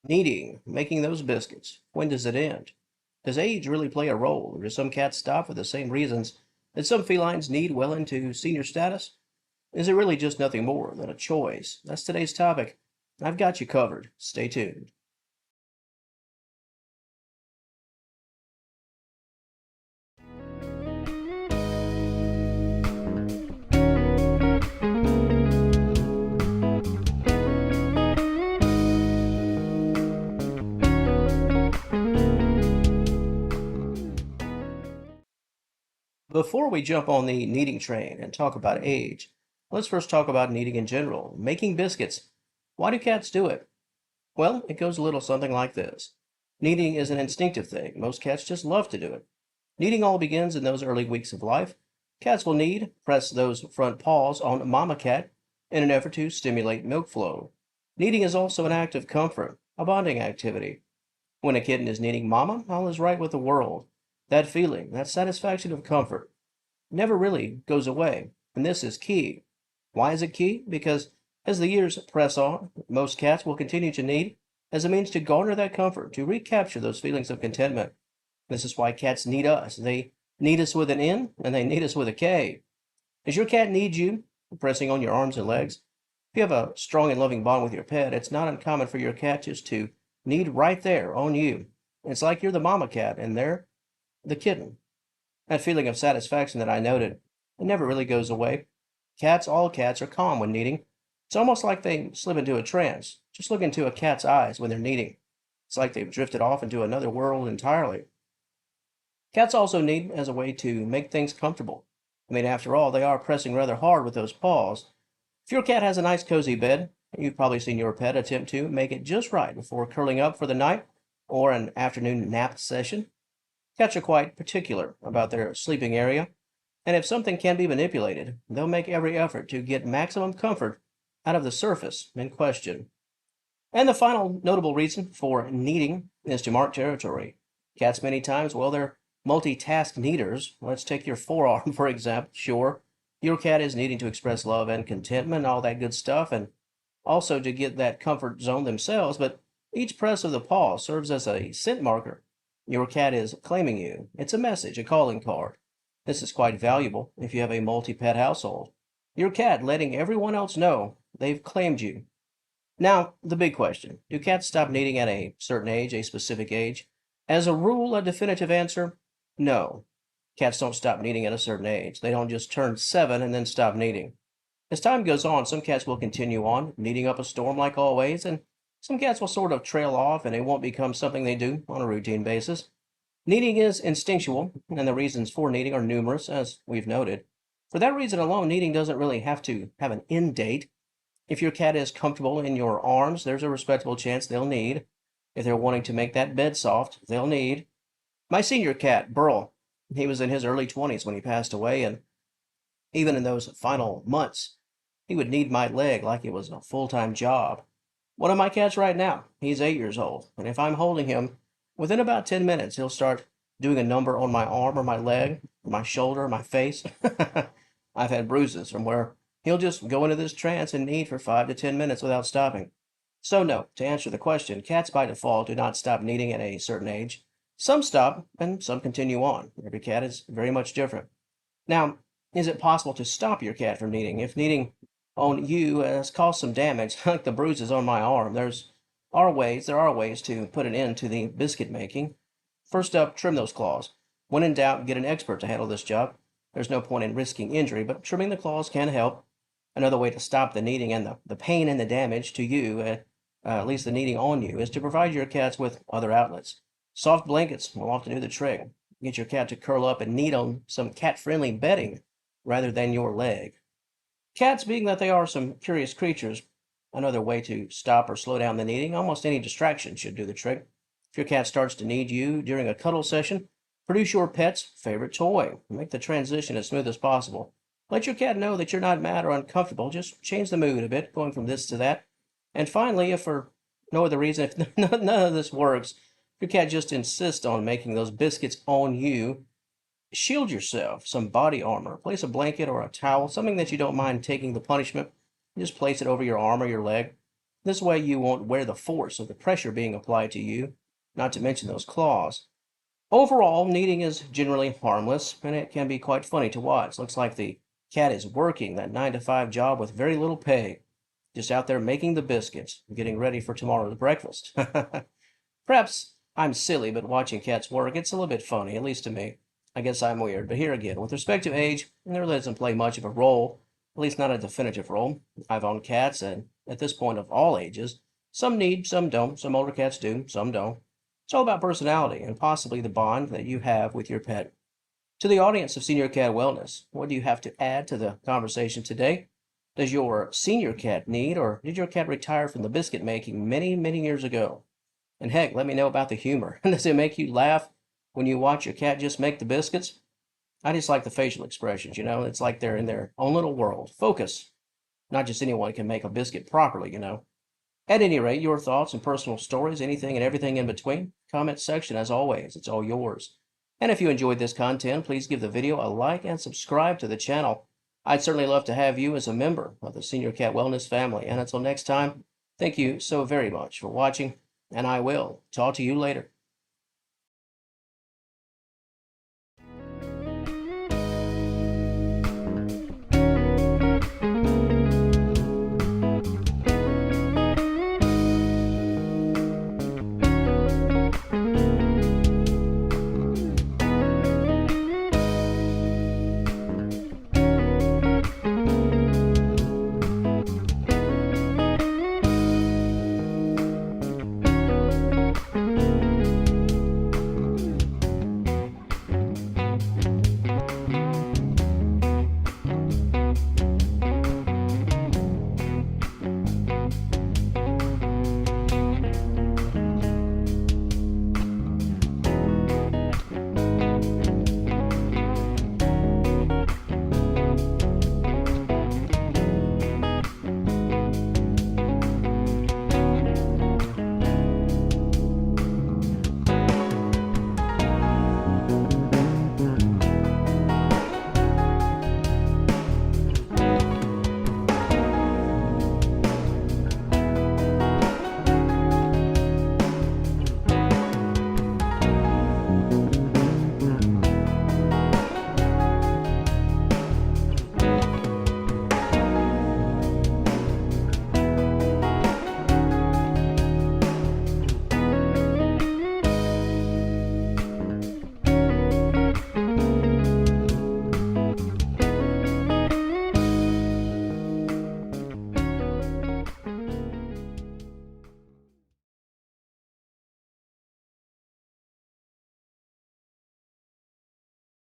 Kneading, making those biscuits. When does it end? Does age really play a role, or do some cats stop for the same reasons that some felines need well into senior status? Is it really just nothing more than a choice? That's today's topic. I've got you covered. Stay tuned. Before we jump on the kneading train and talk about age, let's first talk about kneading in general, making biscuits. Why do cats do it? Well, it goes a little something like this. Kneading is an instinctive thing. Most cats just love to do it. Kneading all begins in those early weeks of life. Cats will knead, press those front paws on mama cat in an effort to stimulate milk flow. Kneading is also an act of comfort, a bonding activity. When a kitten is kneading mama, all is right with the world. That feeling, that satisfaction of comfort, never really goes away. And this is key. Why is it key? Because as the years press on, most cats will continue to knead as a means to garner that comfort, to recapture those feelings of contentment. This is why cats need us. They need us with an N and they need us with a K. Does your cat need you, pressing on your arms and legs? If you have a strong and loving bond with your pet, it's not uncommon for your cat just to knead right there on you. It's like you're the mama cat and they're the kitten. That feeling of satisfaction that I noted, it never really goes away. All cats are calm when kneading. It's almost like they slip into a trance. Just look into a cat's eyes when they're kneading. It's like they've drifted off into another world entirely. Cats also knead as a way to make things comfortable. I mean, after all, they are pressing rather hard with those paws. If your cat has a nice cozy bed, you've probably seen your pet attempt to make it just right before curling up for the night or an afternoon nap session. Cats are quite particular about their sleeping area, and if something can be manipulated, they'll make every effort to get maximum comfort out of the surface in question. And the final notable reason for kneading is to mark territory. Cats many times, well, they're multitask kneaders. Let's take your forearm, for example. Sure, your cat is needing to express love and contentment, all that good stuff, and also to get that comfort zone themselves, but each press of the paw serves as a scent marker. Your cat is claiming you. It's a message, a calling card. This is quite valuable if you have a multi-pet household. Your cat letting everyone else know they've claimed you. Now, the big question. Do cats stop kneading at a certain age, a specific age? As a rule, a definitive answer, no. Cats don't stop kneading at a certain age. They don't just turn 7 and then stop kneading. As time goes on, some cats will continue on, kneading up a storm like always, and some cats will sort of trail off and it won't become something they do on a routine basis. Kneading is instinctual, and the reasons for kneading are numerous, as we've noted. For that reason alone, kneading doesn't really have to have an end date. If your cat is comfortable in your arms, there's a respectable chance they'll knead. If they're wanting to make that bed soft, they'll knead. My senior cat, Burl, he was in his early 20s when he passed away, and even in those final months, he would knead my leg like it was a full-time job. One of my cats right now, he's 8 years old, and if I'm holding him, within about 10 minutes, he'll start doing a number on my arm or my leg, my shoulder, my face. I've had bruises from where he'll just go into this trance and knead for 5 to 10 minutes without stopping. So no, to answer the question, cats by default do not stop kneading at a certain age. Some stop, and some continue on. Every cat is very much different. Now, is it possible to stop your cat from kneading? If kneading on you has caused some damage, like the bruises on my arm, there are ways to put an end to the biscuit making. First up, trim those claws. When in doubt, get an expert to handle this job. There's no point in risking injury, but trimming the claws can help. Another way to stop the kneading and the pain and the damage to you, at least the kneading on you, is to provide your cats with other outlets. Soft blankets will often do the trick. Get your cat to curl up and knead on some cat-friendly bedding rather than your leg. Cats, being that they are some curious creatures, another way to stop or slow down the kneading, almost any distraction should do the trick. If your cat starts to knead you during a cuddle session, produce your pet's favorite toy. Make the transition as smooth as possible. Let your cat know that you're not mad or uncomfortable. Just change the mood a bit, going from this to that. And finally, if for no other reason, if none of this works, if your cat just insists on making those biscuits on you, shield yourself. Some body armor. Place a blanket or a towel, something that you don't mind taking the punishment. Just place it over your arm or your leg. This way you won't wear the force of the pressure being applied to you, not to mention those claws. Overall, kneading is generally harmless, and it can be quite funny to watch. Looks like the cat is working that 9 to 5 job with very little pay, just out there making the biscuits, getting ready for tomorrow's breakfast. Perhaps I'm silly, but watching cats work, it's a little bit funny, at least to me. I guess I'm weird, but here again, with respect to age, it really doesn't play much of a role, at least not a definitive role. I've owned cats, and at this point of all ages, some need, some don't. Some older cats do, some don't. It's all about personality and possibly the bond that you have with your pet. To the audience of Senior Cat Wellness, what do you have to add to the conversation today? Does your senior cat need, or did your cat retire from the biscuit making many, many years ago? And heck, let me know about the humor. Does it make you laugh when you watch your cat just make the biscuits? I just like the facial expressions, It's like they're in their own little world. Focus. Not just anyone can make a biscuit properly. At any rate, your thoughts and personal stories, anything and everything in between, comment section as always, it's all yours. And if you enjoyed this content, please give the video a like and subscribe to the channel. I'd certainly love to have you as a member of the Senior Cat Wellness family. And until next time, thank you so very much for watching, and I will talk to you later.